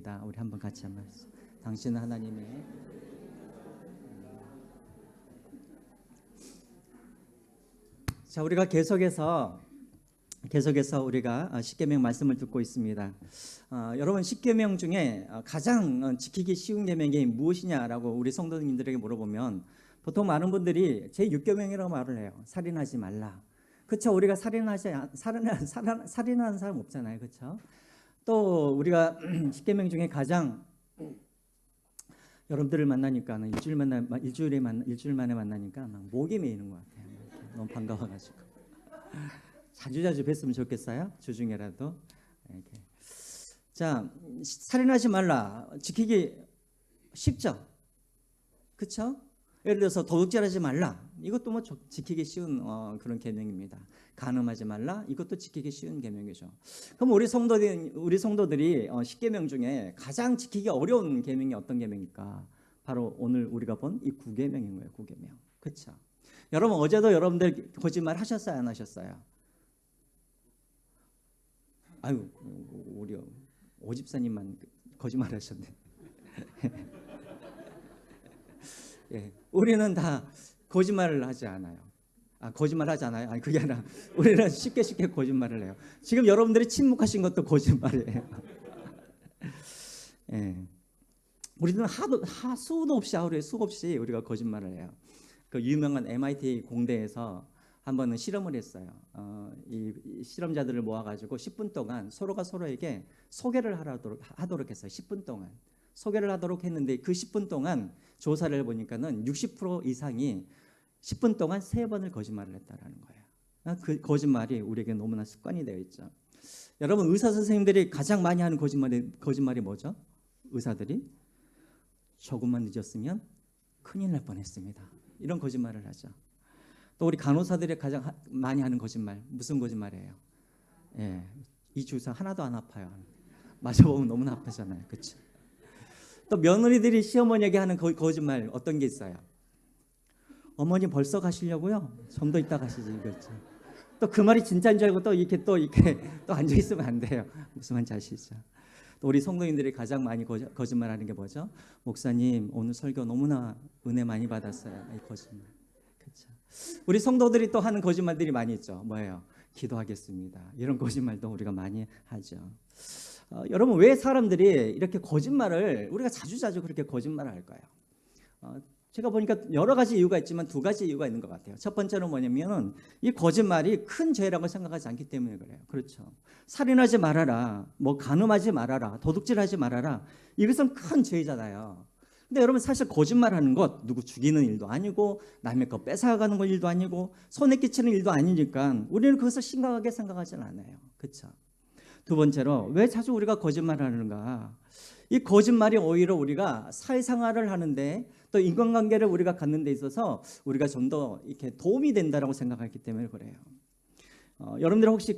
기도합니다. 우리 한번 같이 한번 당신은 하나님의 자 우리가 계속해서 우리가 십계명 말씀을 듣고 있습니다. 여러분 십계명 중에 가장 지키기 쉬운 계명이 무엇이냐라고 우리 성도님들에게 물어보면 보통 많은 분들이 제 6계명이라고 말을 해요. 살인하지 말라. 그렇죠? 우리가 살인하는 사람 없잖아요. 그렇죠? 또 우리가 십계명 중에 가장 여러분들을 만나니까 일주일 만에 만나니까 막 목이 메이는 것 같아요. 너무 반가워가지고 자주 뵀으면 좋겠어요. 주중에라도 이렇게. 자, 살인하지 말라. 지키기 쉽죠? 그렇죠? 예를 들어서 도둑질하지 말라. 이것도 뭐 지키기 쉬운 그런 계명입니다. 간음하지 말라. 이것도 지키기 쉬운 계명이죠. 그럼 우리 성도들이 십계명 중에 가장 지키기 어려운 계명이 어떤 계명일까? 바로 오늘 우리가 본 이 9계명인 거예요. 9계명. 그렇죠? 여러분 어제도 여러분들 거짓말 하셨어요? 안 하셨어요? 아유 우리 오집사님만 거짓말 하셨네. 예, 우리는 다 거짓말을 하지 않아요. 거짓말 하지 않아요? 아니 그게 아니라 우리는 쉽게 거짓말을 해요. 지금 여러분들이 침묵하신 것도 거짓말이에요. 예, 우리는 수도 없이 하루에 수없이 우리가 거짓말을 해요. 그 유명한 MIT 공대에서 한 번은 실험을 했어요. 이 실험자들을 모아가지고 10분 동안 서로가 서로에게 소개를 하도록 했어요. 10분 동안 소개를 하도록 했는데 그 10분 동안 조사를 해보니까는 60% 이상이 10분 동안 3번을 거짓말을 했다라는 거예요. 그 거짓말이 우리에게 너무나 습관이 되어 있죠. 여러분 의사 선생님들이 가장 많이 하는 거짓말이 뭐죠? 의사들이 조금만 늦었으면 큰일 날 뻔했습니다. 이런 거짓말을 하죠. 또 우리 간호사들이 가장 많이 하는 거짓말 무슨 거짓말이에요? 예, 이 주사 하나도 안 아파요. 맞아보면 너무나 아프잖아요. 그렇죠? 또 며느리들이 시어머니에게 하는 거짓말 어떤 게 있어요? 어머니 벌써 가시려고요? 좀 더 있다 가시지. 그렇죠? 또 그 말이 진짜인 줄 알고 또 이렇게 또 앉아 있으면 안 돼요. 무슨 말인지 아시죠? 또 우리 성도님들이 가장 많이 거짓말하는 게 뭐죠? 목사님 오늘 설교 너무나 은혜 많이 받았어요. 이 거짓말. 그렇죠? 우리 성도들이 또 하는 거짓말들이 많이 있죠. 뭐예요? 기도하겠습니다. 이런 거짓말도 우리가 많이 하죠. 여러분 왜 사람들이 이렇게 거짓말을 우리가 자주 그렇게 거짓말을 할까요? 제가 보니까 여러 가지 이유가 있지만 2가지 이유가 있는 것 같아요. 첫 번째는 뭐냐면 이 거짓말이 큰 죄라고 생각하지 않기 때문에 그래요. 그렇죠? 살인하지 말아라, 뭐 간음하지 말아라, 도둑질하지 말아라. 이것은 큰 죄잖아요. 근데 여러분 사실 거짓말하는 것 누구 죽이는 일도 아니고 남의 거 뺏어가는 일도 아니고 손에 끼치는 일도 아니니까 우리는 그것을 심각하게 생각하지는 않아요. 그렇죠? 두 번째로 왜 자주 우리가 거짓말하는가? 이 거짓말이 오히려 우리가 사회생활을 하는데 또 인간관계를 우리가 갖는 데 있어서 우리가 좀 더 이렇게 도움이 된다라고 생각하기 때문에 그래요. 여러분들 혹시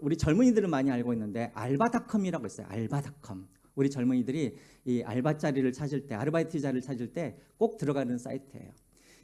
우리 젊은이들은 많이 알고 있는데 알바닷컴이라고 있어요. 알바닷컴. 우리 젊은이들이 이 알바 자리를 찾을 때, 아르바이트 자리를 찾을 때 꼭 들어가는 사이트예요.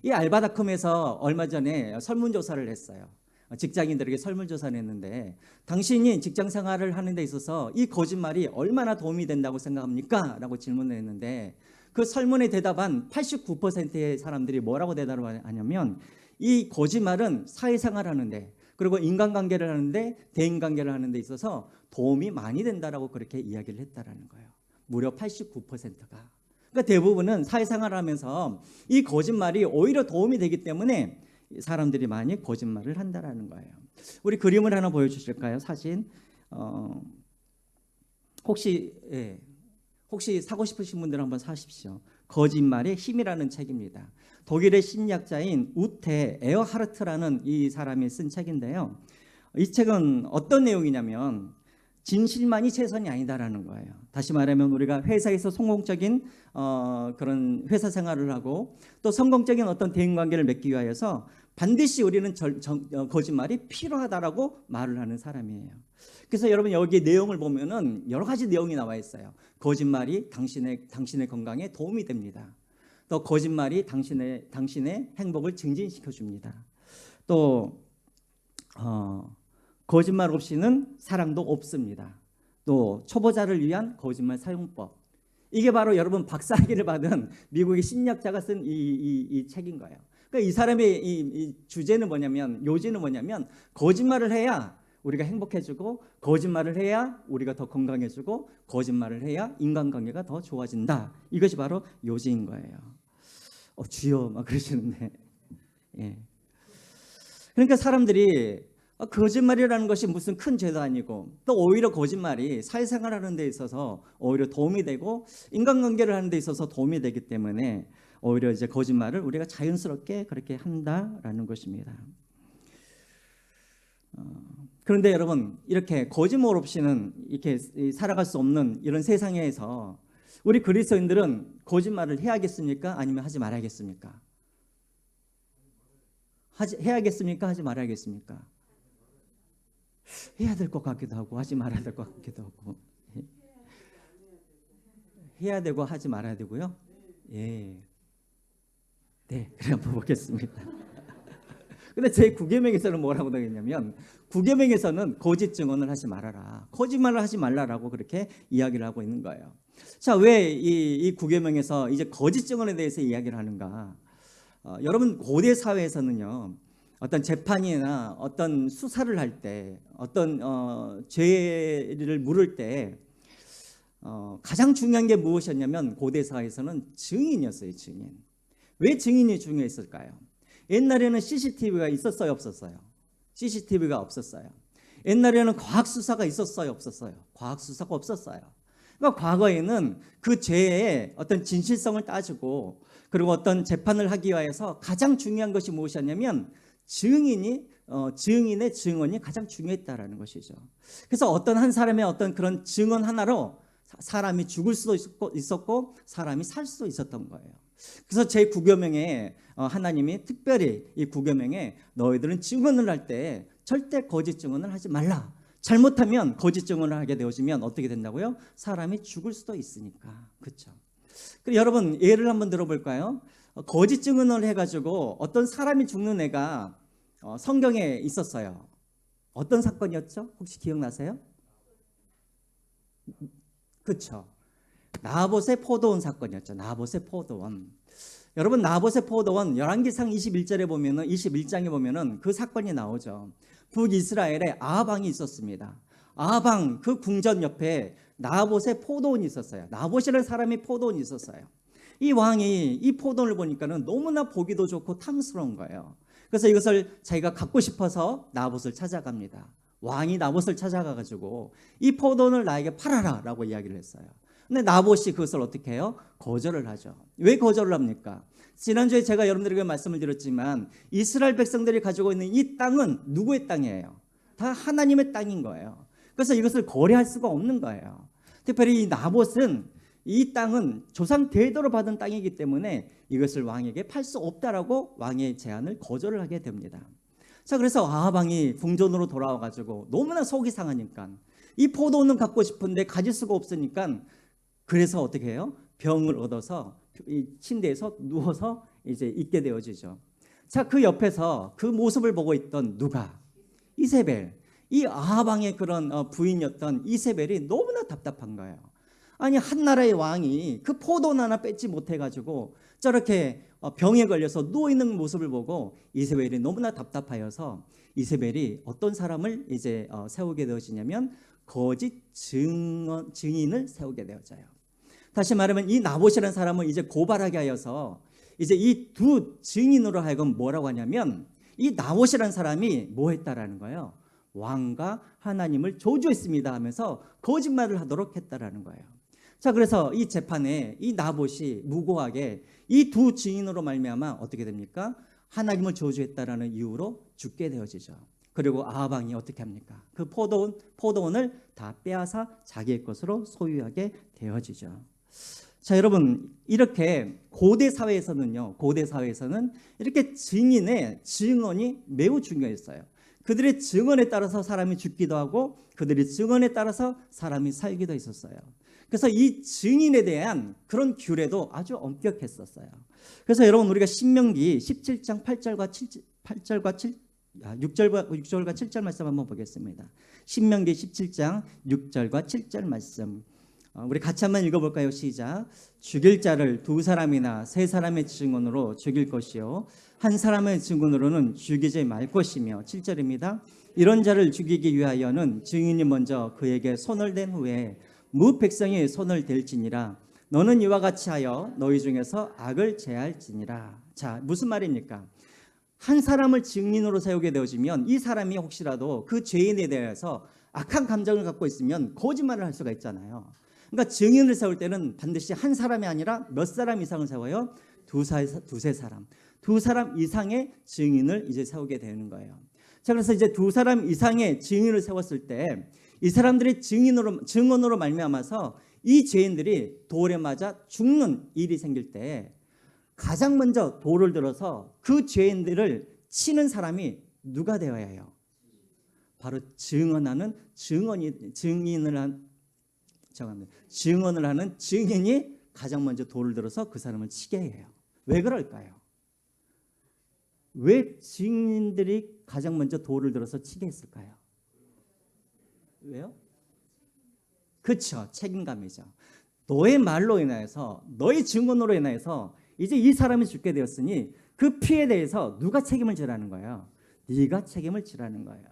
이 알바닷컴에서 얼마 전에 설문조사를 했어요. 직장인들에게 설문조사를 했는데 당신이 직장 생활을 하는 데 있어서 이 거짓말이 얼마나 도움이 된다고 생각합니까? 라고 질문을 했는데 그 설문에 대답한 89%의 사람들이 뭐라고 대답을 하냐면 이 거짓말은 사회생활 하는데 그리고 인간관계를 하는데 대인관계를 하는 데 있어서 도움이 많이 된다라고 그렇게 이야기를 했다라는 거예요. 무려 89%가. 그러니까 대부분은 사회생활을 하면서 이 거짓말이 오히려 도움이 되기 때문에 사람들이 많이 거짓말을 한다라는 거예요. 우리 그림을 하나 보여주실까요? 사진. 혹시 사고 싶으신 분들 한번 사십시오. 거짓말의 힘이라는 책입니다. 독일의 심리학자인 우테 에어하르트라는 이 사람이 쓴 책인데요. 이 책은 어떤 내용이냐면 진실만이 최선이 아니다라는 거예요. 다시 말하면 우리가 회사에서 성공적인 그런 회사 생활을 하고 또 성공적인 어떤 대인관계를 맺기 위하여서 반드시 우리는 거짓말이 필요하다라고 말을 하는 사람이에요. 그래서 여러분 여기 내용을 보면은 여러 가지 내용이 나와 있어요. 거짓말이 당신의 건강에 도움이 됩니다. 또 거짓말이 당신의 행복을 증진시켜 줍니다. 또 거짓말 없이는 사랑도 없습니다. 또 초보자를 위한 거짓말 사용법. 이게 바로 여러분 박사학위를 받은 미국의 심리학자가 쓴 이 책인 거예요. 그러니까 이 사람의 이 주제는 뭐냐면, 요지는 뭐냐면, 거짓말을 해야 우리가 행복해지고, 거짓말을 해야 우리가 더 건강해지고, 거짓말을 해야 인간관계가 더 좋아진다. 이것이 바로 요지인 거예요. 주여 막 그러시는데, 예. 그러니까 사람들이 거짓말이라는 것이 무슨 큰 죄도 아니고, 또 오히려 거짓말이 사회생활하는 데 있어서 오히려 도움이 되고, 인간관계를 하는 데 있어서 도움이 되기 때문에 오히려 이제 거짓말을 우리가 자연스럽게 그렇게 한다라는 것입니다. 그런데 여러분, 이렇게 거짓말 없이는 이렇게 살아갈 수 없는 이런 세상에서 우리 그리스도인들은 거짓말을 해야겠습니까? 아니면 하지 말아야겠습니까? 해야겠습니까? 하지 말아야겠습니까? 해야 될 것 같기도 하고 하지 말아야 될 것 같기도 하고. 해야 되고 하지 말아야 되고요. 예. 네, 그래 한번 보겠습니다. 근데 제 9계명에서는 뭐라고 되어 있냐면, 9계명에서는 거짓 증언을 하지 말아라, 거짓말을 하지 말라라고 그렇게 이야기를 하고 있는 거예요. 자, 왜 이 9계명에서 이제 거짓 증언에 대해서 이야기를 하는가? 여러분, 고대 사회에서는요, 어떤 재판이나 어떤 수사를 할 때, 어떤 죄를 물을 때 가장 중요한 게 무엇이었냐면, 고대 사회에서는 증인이었어요. 증인. 왜 증인이 중요했을까요? 옛날에는 CCTV가 있었어요, 없었어요? CCTV가 없었어요. 옛날에는 과학수사가 있었어요, 없었어요? 과학수사가 없었어요. 그러니까 과거에는 그 죄의 어떤 진실성을 따지고, 그리고 어떤 재판을 하기 위해서 가장 중요한 것이 무엇이었냐면, 증인의 증언이 가장 중요했다라는 것이죠. 그래서 어떤 한 사람의 어떤 그런 증언 하나로 사람이 죽을 수도 있었고 사람이 살 수도 있었던 거예요. 그래서 제 9계명에 하나님이 특별히 이 9계명에 너희들은 증언을 할 때 절대 거짓 증언을 하지 말라. 잘못하면 거짓 증언을 하게 되어지면 어떻게 된다고요? 사람이 죽을 수도 있으니까. 그렇죠? 그리고 여러분, 예를 한번 들어볼까요? 거짓 증언을 해가지고 어떤 사람이 죽는 애가 성경에 있었어요. 어떤 사건이었죠? 혹시 기억나세요? 그렇죠. 나봇의 포도원 사건이었죠. 나봇의 포도원. 여러분, 나봇의 포도원 열왕기상 21장에 보면은 그 사건이 나오죠. 북이스라엘에 아합 왕이 있었습니다. 아합 왕 그 궁전 옆에 나봇의 포도원이 있었어요. 나봇이라는 사람이 포도원이 있었어요. 이 왕이 이 포도원을 보니까는 너무나 보기도 좋고 탐스러운 거예요. 그래서 이것을 자기가 갖고 싶어서 나봇을 찾아갑니다. 왕이 나봇을 찾아가가지고 이 포도원을 나에게 팔아라라고 이야기를 했어요. 근데 나봇이 그것을 어떻게 해요? 거절을 하죠. 왜 거절을 합니까? 지난주에 제가 여러분들에게 말씀을 드렸지만, 이스라엘 백성들이 가지고 있는 이 땅은 누구의 땅이에요? 다 하나님의 땅인 거예요. 그래서 이것을 거래할 수가 없는 거예요. 특별히 이 나봇은 이 땅은 조상 대대로 받은 땅이기 때문에 이것을 왕에게 팔 수 없다라고 왕의 제안을 거절을 하게 됩니다. 자, 그래서 아합 왕이 궁전으로 돌아와 가지고 너무나 속이 상하니까 이 포도원은 갖고 싶은데 가질 수가 없으니까, 그래서 어떻게 해요? 병을 얻어서 이 침대에서 누워서 이제 있게 되어지죠. 자, 그 옆에서 그 모습을 보고 있던 누가? 이세벨. 이 아합 왕의 그런 부인이었던 이세벨이 너무나 답답한 거예요. 아니, 한 나라의 왕이 그 포도원 하나 뺏지 못해가지고 저렇게 병에 걸려서 누워있는 모습을 보고 이세벨이 너무나 답답하여서 이세벨이 어떤 사람을 이제 세우게 되어지냐면, 거짓 증인을 세우게 되어져요. 다시 말하면 이 나봇이라는 사람을 이제 고발하게 하여서 이제 이 두 증인으로 하여금 뭐라고 하냐면, 이 나봇이라는 사람이 뭐 했다라는 거예요? 왕과 하나님을 저주했습니다 하면서 거짓말을 하도록 했다라는 거예요. 자, 그래서 이 재판에 이 나봇이 무고하게 이 두 증인으로 말미암아 어떻게 됩니까? 하나님을 저주했다라는 이유로 죽게 되어지죠. 그리고 아합 왕이 어떻게 합니까? 그 포도원을 다 빼앗아 자기의 것으로 소유하게 되어지죠. 자, 여러분, 이렇게 고대 사회에서는 이렇게 증인의 증언이 매우 중요했어요. 그들의 증언에 따라서 사람이 죽기도 하고 그들의 증언에 따라서 사람이 살기도 했었어요. 그래서 이 증인에 대한 그런 규례도 아주 엄격했었어요. 그래서 여러분, 우리가 신명기 17장 8절과 6절과 7절 말씀 한번 보겠습니다. 신명기 17장 6절과 7절 말씀. 우리 같이 한번 읽어볼까요? 시작. 죽일 자를 두 사람이나 세 사람의 증언으로 죽일 것이요 한 사람의 증언으로는 죽이지 말 것이며 7절입니다. 이런 자를 죽이기 위하여는 증인이 먼저 그에게 손을 댄 후에 무 백성이 손을 댈지니라. 너는 이와 같이 하여 너희 중에서 악을 제할지니라. 자, 무슨 말입니까? 한 사람을 증인으로 세우게 되어지면 이 사람이 혹시라도 그 죄인에 대해서 악한 감정을 갖고 있으면 거짓말을 할 수가 있잖아요. 그러니까 증인을 세울 때는 반드시 한 사람이 아니라 몇 사람 이상을 세워요? 두세 사람. 두 사람 이상의 증인을 이제 세우게 되는 거예요. 자, 그래서 이제 두 사람 이상의 증인을 세웠을 때 이 사람들이 증언으로 말미암아서 이 죄인들이 돌에 맞아 죽는 일이 생길 때 가장 먼저 돌을 들어서 그 죄인들을 치는 사람이 누가 되어야 해요? 바로 증언을 하는 증인이 가장 먼저 돌을 들어서 그 사람을 치게 해요. 왜 그럴까요? 왜 증인들이 가장 먼저 돌을 들어서 치게 했을까요? 왜요? 그렇죠. 책임감이죠. 너의 말로 인하여서, 너의 증언으로 인하여서 이제 이 사람이 죽게 되었으니 그 피해에 대해서 누가 책임을 지라는 거예요? 네가 책임을 지라는 거예요.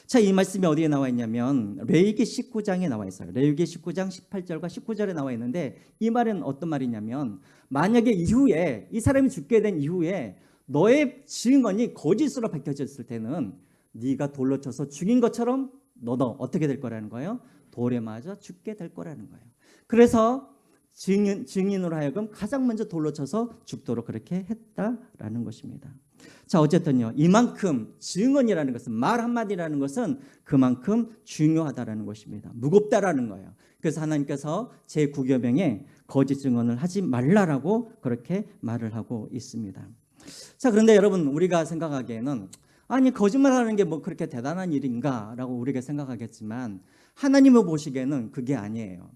자, 이 말씀이 어디에 나와 있냐면 레위기 19장에 나와 있어요. 레위기 19장 18절과 19절에 나와 있는데 이 말은 어떤 말이냐면 만약에 이후에 이 사람이 죽게 된 이후에 너의 증언이 거짓으로 밝혀졌을 때는 네가 돌로 쳐서 죽인 것처럼 너도 어떻게 될 거라는 거예요? 돌에 맞아 죽게 될 거라는 거예요. 그래서 증인으로 하여금 가장 먼저 돌로 쳐서 죽도록 그렇게 했다라는 것입니다. 자, 어쨌든요, 이만큼 증언이라는 것은, 말 한마디라는 것은 그만큼 중요하다라는 것입니다. 무겁다라는 거예요. 그래서 하나님께서 제9계명에 거짓 증언을 하지 말라라고 그렇게 말을 하고 있습니다. 자, 그런데 여러분, 우리가 생각하기에는 아니, 거짓말하는 게 뭐 그렇게 대단한 일인가라고 우리가 생각하겠지만 하나님을 보시기에는 그게 아니에요.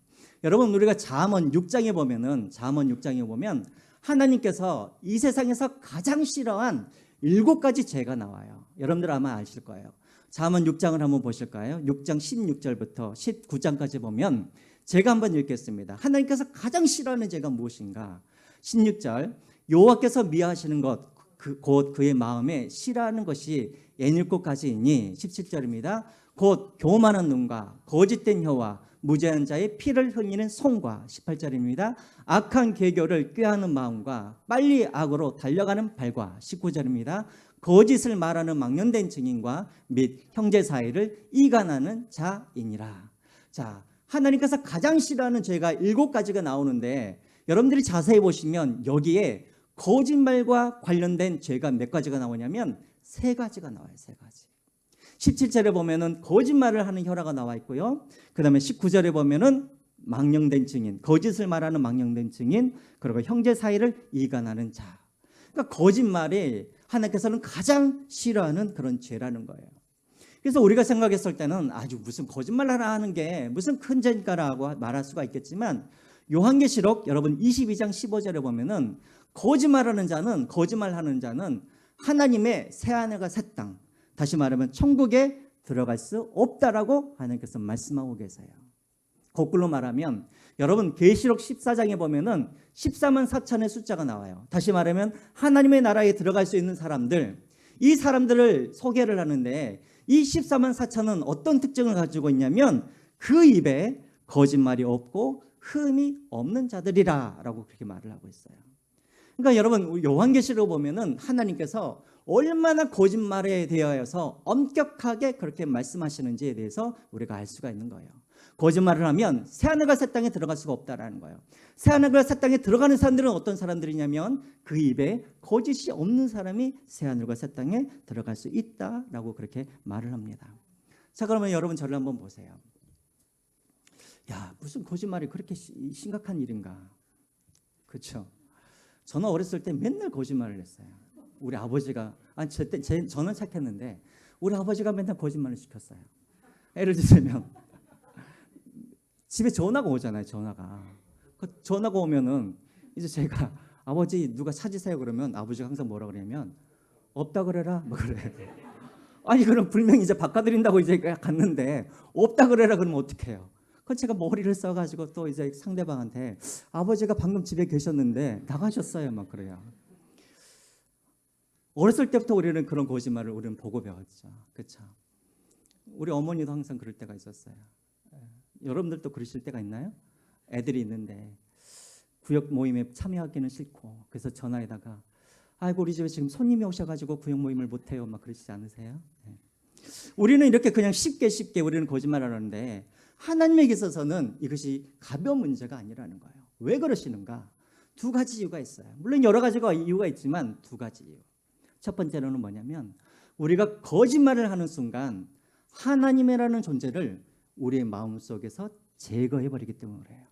여러분, 우리가 잠언 6장에 보면 하나님께서 이 세상에서 가장 싫어한 7가지 죄가 나와요. 여러분들 아마 아실 거예요. 잠언 6장을 한번 보실까요? 6장 16절부터 19장까지 보면 제가 한번 읽겠습니다. 하나님께서 가장 싫어하는 죄가 무엇인가? 16절, 여호와께서 미워하시는 것 곧 그의 마음에 싫어하는 것이 예닐곱 가지이니 17절입니다. 곧 교만한 눈과 거짓된 혀와 무죄한 자의 피를 흘리는 손과 18절입니다. 악한 계교를 꾀하는 마음과 빨리 악으로 달려가는 발과 19절입니다. 거짓을 말하는 망령된 증인과 및 형제 사이를 이간하는 자이니라. 자, 하나님께서 가장 싫어하는 죄가 7가지가 나오는데 여러분들이 자세히 보시면 여기에 거짓말과 관련된 죄가 몇 가지가 나오냐면 3가지가 나와요. 3가지. 17절에 보면은 거짓말을 하는 혈화가 나와 있고요. 그 다음에 19절에 보면은 망령된 증인, 거짓을 말하는 망령된 증인, 그리고 형제 사이를 이간하는 자. 그러니까 거짓말이 하나님께서는 가장 싫어하는 그런 죄라는 거예요. 그래서 우리가 생각했을 때는 아주 무슨 거짓말 하는 게 무슨 큰 죄인가라고 말할 수가 있겠지만 요한계시록 여러분 22장 15절에 보면은 거짓말하는 자는 하나님의 새하늘과 새 땅, 다시 말하면 천국에 들어갈 수 없다라고 하나님께서 말씀하고 계세요. 거꾸로 말하면 여러분 계시록 14장에 보면은 14만 4천의 숫자가 나와요. 다시 말하면 하나님의 나라에 들어갈 수 있는 사람들, 이 사람들을 소개를 하는데 이 14만 4천은 어떤 특징을 가지고 있냐면 그 입에 거짓말이 없고 흠이 없는 자들이라라고 그렇게 말을 하고 있어요. 그러니까 여러분 요한계시록 보면은 하나님께서 얼마나 거짓말에 대하여서 엄격하게 그렇게 말씀하시는지에 대해서 우리가 알 수가 있는 거예요. 거짓말을 하면 새하늘과 새 땅에 들어갈 수가 없다라는 거예요. 새하늘과 새 땅에 들어가는 사람들은 어떤 사람들이냐면 그 입에 거짓이 없는 사람이 새하늘과 새 땅에 들어갈 수 있다라고 그렇게 말을 합니다. 자, 그러면 여러분 저를 한번 보세요. 야, 무슨 거짓말이 그렇게 심각한 일인가? 그렇죠? 저는 어렸을 때 맨날 거짓말을 했어요. 우리 아버지가 저는 착했는데 우리 아버지가 맨날 거짓말을 시켰어요. 예를 들면 집에 전화가 오잖아요. 전화가 오면은 이제 제가 아버지 누가 찾으세요 그러면 아버지가 항상 뭐라 그러냐면 없다 그래라 뭐 그래. 아니 그럼 분명히 이제 바꿔드린다고 이제 갔는데 없다 그래라 그러면 어떡해요? 그건 제가 머리를 써가지고 또 이제 상대방한테 아버지가 방금 집에 계셨는데 나가셨어요 막 그래요. 어렸을 때부터 우리는 그런 거짓말을 우리는 보고 배웠죠. 그렇죠? 우리 어머니도 항상 그럴 때가 있었어요. 여러분들도 그러실 때가 있나요? 애들이 있는데 구역 모임에 참여하기는 싫고 그래서 전화에다가 아이고 우리 집에 지금 손님이 오셔가지고 구역 모임을 못해요 막 그러시지 않으세요? 네. 우리는 이렇게 그냥 쉽게 우리는 거짓말을 하는데 하나님에게 있어서는 이것이 가벼운 문제가 아니라는 거예요. 왜 그러시는가? 두 가지 이유가 있어요. 물론 여러 가지가 이유가 있지만 두 가지 이유. 첫 번째로는 뭐냐면 우리가 거짓말을 하는 순간 하나님이라는 존재를 우리의 마음속에서 제거해버리기 때문에 그래요.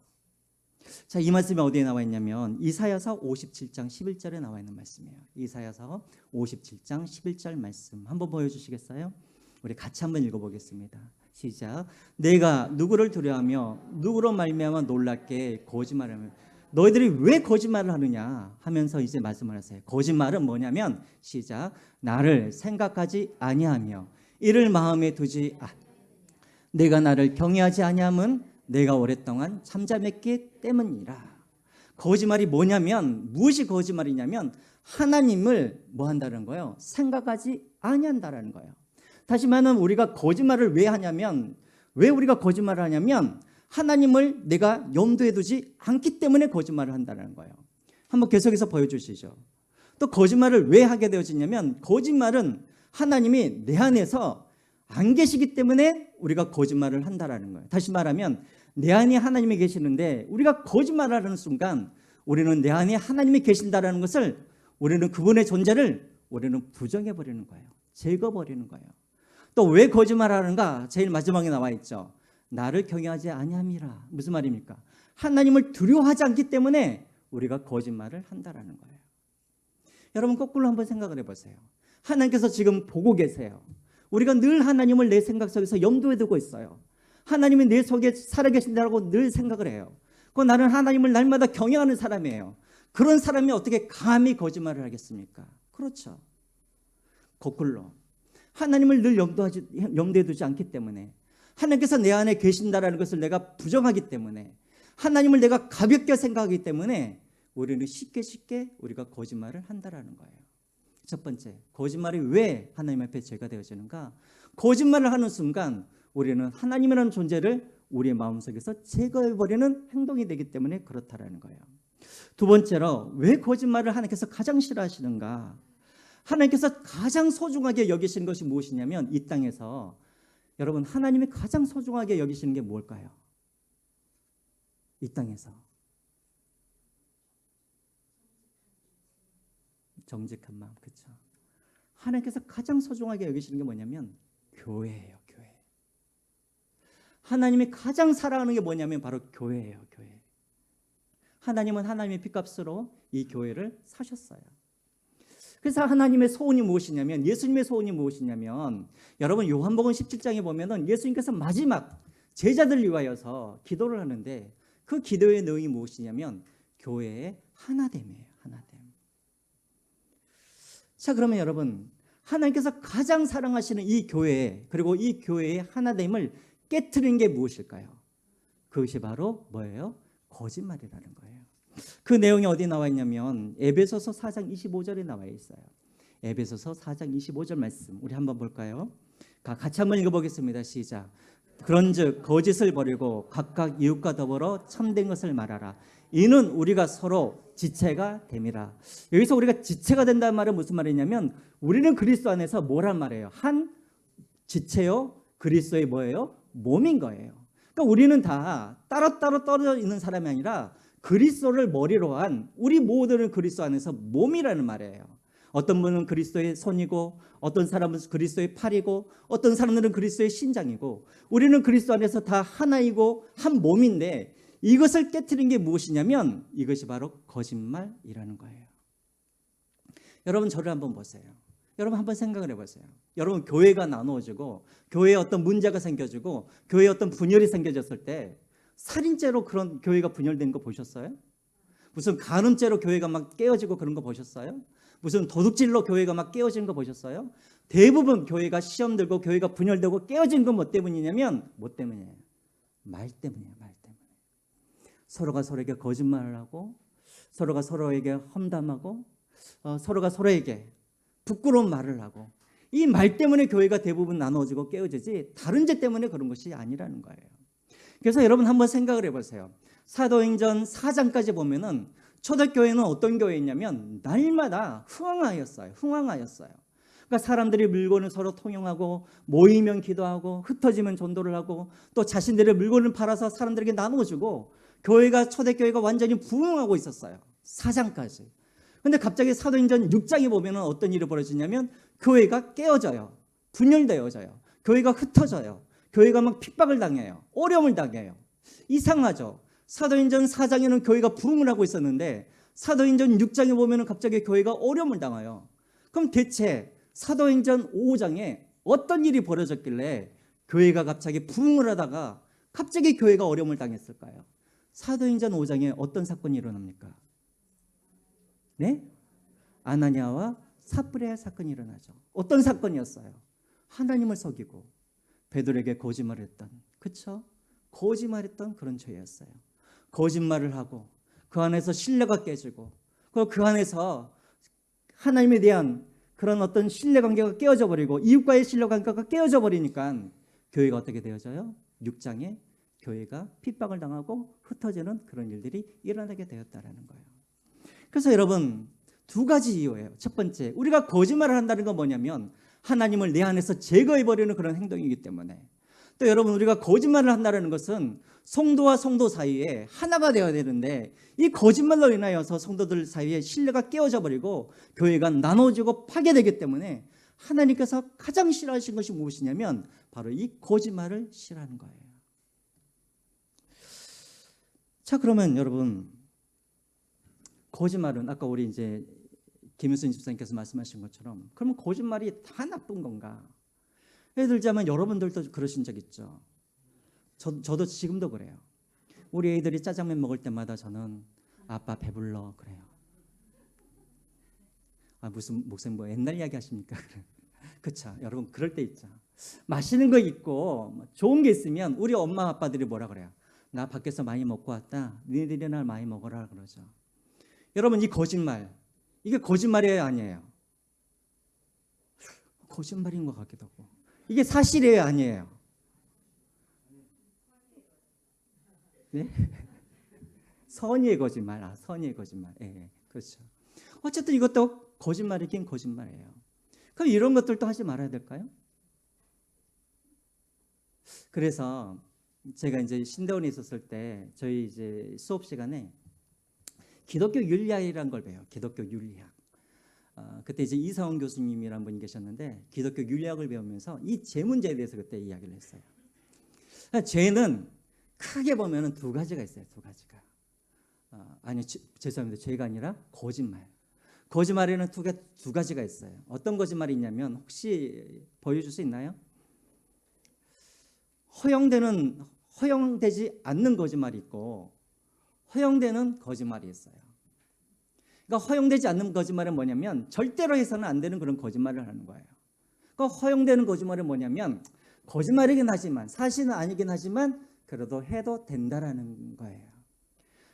자, 이 말씀이 어디에 나와 있냐면 이사야서 57장 11절에 나와 있는 말씀이에요. 이사야서 57장 11절 말씀 한번 보여주시겠어요? 우리 같이 한번 읽어보겠습니다. 시작. 내가 누구를 두려워하며 누구로 말미암아 놀랍게 거짓말하며 너희들이 왜 거짓말을 하느냐 하면서 이제 말씀을 하세요. 거짓말은 뭐냐면 시작. 나를 생각하지 아니하며 이를 마음에 두지 내가 나를 경외하지 아니함은 내가 오랫동안 잠잠했기 때문이라. 거짓말이 뭐냐면 무엇이 거짓말이냐면 하나님을 뭐 한다는 거예요? 생각하지 아니한다라는 거예요. 다시 말하면 우리가 거짓말을 왜 하냐면 왜 우리가 거짓말을 하냐면 하나님을 내가 염두에 두지 않기 때문에 거짓말을 한다는 거예요. 한번 계속해서 보여주시죠. 또 거짓말을 왜 하게 되어지냐면 거짓말은 하나님이 내 안에서 안 계시기 때문에 우리가 거짓말을 한다라는 거예요. 다시 말하면 내 안에 하나님이 계시는데 우리가 거짓말을 하는 순간 우리는 내 안에 하나님이 계신다라는 것을 우리는 그분의 존재를 우리는 부정해버리는 거예요. 제거버리는 거예요. 또 왜 거짓말하는가? 제일 마지막에 나와 있죠. 나를 경외하지 아니함이라. 무슨 말입니까? 하나님을 두려워하지 않기 때문에 우리가 거짓말을 한다라는 거예요. 여러분 거꾸로 한번 생각을 해보세요. 하나님께서 지금 보고 계세요. 우리가 늘 하나님을 내 생각 속에서 염두에 두고 있어요. 하나님이 내 속에 살아계신다고 늘 생각을 해요. 나는 하나님을 날마다 경외하는 사람이에요. 그런 사람이 어떻게 감히 거짓말을 하겠습니까? 그렇죠. 거꾸로 하나님을 늘 염두에 두지 않기 때문에 하나님께서 내 안에 계신다라는 것을 내가 부정하기 때문에 하나님을 내가 가볍게 생각하기 때문에 우리는 쉽게 우리가 거짓말을 한다라는 거예요. 첫 번째, 거짓말이 왜 하나님 앞에 죄가 되어지는가? 거짓말을 하는 순간 우리는 하나님이라는 존재를 우리의 마음속에서 제거해버리는 행동이 되기 때문에 그렇다라는 거예요. 두 번째로 왜 거짓말을 하나님께서 가장 싫어하시는가? 하나님께서 가장 소중하게 여기시는 것이 무엇이냐면 이 땅에서 여러분 하나님이 가장 소중하게 여기시는 게 뭘까요? 이 땅에서 정직한 마음, 그렇죠? 하나님께서 가장 소중하게 여기시는 게 뭐냐면 교회예요, 교회. 하나님이 가장 사랑하는 게 뭐냐면 바로 교회예요, 교회. 하나님은 하나님의 핏값으로 이 교회를 사셨어요. 그래서 하나님의 소원이 무엇이냐면 예수님의 소원이 무엇이냐면 여러분 요한복음 17장에 보면은 예수님께서 마지막 제자들 위하여서 기도를 하는데 그 기도의 내용이 무엇이냐면 교회의 하나됨이에요. 하나됨. 자, 그러면 여러분 하나님께서 가장 사랑하시는 이 교회 그리고 이 교회의 하나됨을 깨트리는 게 무엇일까요? 그것이 바로 뭐예요? 거짓말이라는 거예요. 그 내용이 어디 나와 있냐면 에베소서 4장 25절에 나와 있어요. 에베소서 4장 25절 말씀 우리 한번 볼까요? 같이 한번 읽어보겠습니다. 시작. 그런즉 거짓을 버리고 각각 이웃과 더불어 참된 것을 말하라. 이는 우리가 서로 지체가 됨이라. 여기서 우리가 지체가 된다는 말은 무슨 말이냐면 우리는 그리스도 안에서 뭐란 말이에요? 한 지체요 그리스도의 뭐예요? 몸인 거예요. 그러니까 우리는 다 따로따로 떨어져 있는 사람이 아니라 그리스도를 머리로 한 우리 모두는 그리스도 안에서 몸이라는 말이에요. 어떤 분은 그리스도의 손이고 어떤 사람은 그리스도의 팔이고 어떤 사람들은 그리스도의 신장이고 우리는 그리스도 안에서 다 하나이고 한 몸인데 이것을 깨트린 게 무엇이냐면 이것이 바로 거짓말이라는 거예요. 여러분 저를 한번 보세요. 여러분 한번 생각을 해보세요. 여러분 교회가 나누어지고 교회에 어떤 문제가 생겨지고 교회에 어떤 분열이 생겨졌을 때 살인죄로 그런 교회가 분열된 거 보셨어요? 무슨 간음죄로 교회가 막 깨어지고 그런 거 보셨어요? 무슨 도둑질로 교회가 막 깨어진 거 보셨어요? 대부분 교회가 시험 들고 교회가 분열되고 깨어진 건 뭐 때문이냐면 뭐 때문이에요? 말 때문이에요. 말 때문에. 서로가 서로에게 거짓말을 하고 서로가 서로에게 험담하고 서로가 서로에게 부끄러운 말을 하고 이 말 때문에 교회가 대부분 나눠지고 깨어지지 다른 죄 때문에 그런 것이 아니라는 거예요. 그래서 여러분 한번 생각을 해보세요. 사도행전 4장까지 보면은 초대교회는 어떤 교회였냐면 날마다 흥황하였어요. 그러니까 사람들이 물건을 서로 통용하고 모이면 기도하고 흩어지면 전도를 하고 또 자신들의 물건을 팔아서 사람들에게 나눠주고 교회가 초대교회가 완전히 부흥하고 있었어요. 4장까지. 근데 갑자기 사도행전 6장에 보면 어떤 일이 벌어지냐면 교회가 깨어져요. 분열되어져요. 교회가 흩어져요. 교회가 막 핍박을 당해요. 어려움을 당해요. 이상하죠. 사도행전 4장에는 교회가 부흥을 하고 있었는데 사도행전 6장에 보면 갑자기 교회가 어려움을 당해요. 그럼 대체 사도행전 5장에 어떤 일이 벌어졌길래 교회가 갑자기 부흥을 하다가 갑자기 교회가 어려움을 당했을까요? 사도행전 5장에 어떤 사건이 일어납니까? 네? 아나니아와 삽브레아 사건이 일어나죠. 어떤 사건이었어요? 하나님을 속이고 베드로에게 거짓말했던, 그렇죠? 거짓말했던 그런 죄였어요. 거짓말을 하고 그 안에서 신뢰가 깨지고 그 안에서 하나님에 대한 그런 어떤 신뢰관계가 깨어져 버리고 이웃과의 신뢰관계가 깨어져 버리니까 교회가 어떻게 되어져요? 6장에 교회가 핍박을 당하고 흩어지는 그런 일들이 일어나게 되었다라는 거예요. 그래서 여러분 두 가지 이유예요. 첫 번째, 우리가 거짓말을 한다는 건 뭐냐면 하나님을 내 안에서 제거해버리는 그런 행동이기 때문에. 또 여러분 우리가 거짓말을 한다는 것은 성도와 성도 사이에 하나가 되어야 되는데 이 거짓말로 인하여서 성도들 사이에 신뢰가 깨어져 버리고 교회가 나눠지고 파괴되기 때문에 하나님께서 가장 싫어하신 것이 무엇이냐면 바로 이 거짓말을 싫어하는 거예요. 자, 그러면 여러분 거짓말은 아까 우리 이제 김윤선 집사님께서 말씀하신 것처럼 그러면 거짓말이 다 나쁜 건가? 예를 들자면 여러분들도 그러신 적 있죠. 저도 지금도 그래요. 우리 애들이 짜장면 먹을 때마다 저는 아빠 배불러 그래요. 무슨 목사님 뭐 옛날 이야기 하십니까? 그렇죠. 여러분 그럴 때 있죠. 맛있는 거 있고 좋은 게 있으면 우리 엄마 아빠들이 뭐라 그래요? 나 밖에서 많이 먹고 왔다. 니네들이나 많이 먹어라 그러죠. 여러분 이 거짓말 이게 거짓말이에요 아니에요? 거짓말인 것 같기도 하고 이게 사실이에요 아니에요? 네? 선의의 거짓말, 선의의 거짓말. 예, 그렇죠. 어쨌든 이것도 거짓말이긴 거짓말이에요. 그럼 이런 것들도 하지 말아야 될까요? 그래서 제가 이제 신대원에 있었을 때 저희 이제 수업 시간에 기독교 윤리학이라는 걸 배워요. 기독교 윤리학. 그때 이제 이사원 교수님이라는 분이 계셨는데 기독교 윤리학을 배우면서 이 죄 문제에 대해서 그때 이야기를 했어요. 죄는 크게 보면은 두 가지가 있어요. 두 가지가. 죄송합니다. 죄가 아니라 거짓말. 거짓말에는 두 가지가 있어요. 어떤 거짓말이 있냐면 혹시 보여줄 수 있나요? 허용되지 않는 거짓말이 있고 허용되는 거짓말이 있어요. 그러니까 허용되지 않는 거짓말은 뭐냐면 절대로 해서는 안 되는 그런 거짓말을 하는 거예요. 그러니까 허용되는 거짓말은 뭐냐면 거짓말이긴 하지만 사실은 아니긴 하지만 그래도 해도 된다라는 거예요.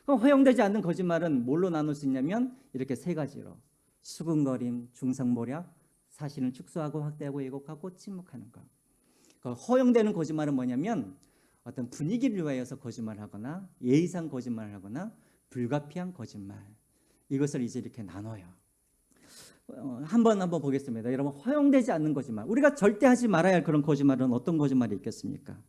그럼 허용되지 않는 거짓말은 뭘로 나눌 수 있냐면 이렇게 세 가지로 수근거림, 중상모략, 사실을 축소하고 확대하고 왜곡하고 침묵하는 것. 그러니까 허용되는 거짓말은 뭐냐면 어떤 분위기를 위하여서 거짓말하거나 예의상 거짓말하거나 불가피한 거짓말. 이것을 이제 이렇게 나눠요. 한번 보겠습니다. 여러분 허용되지 않는 거짓말. 우리가 절대 하지 말아야 할 그런 거짓말은 어떤 거짓말이 있겠습니까?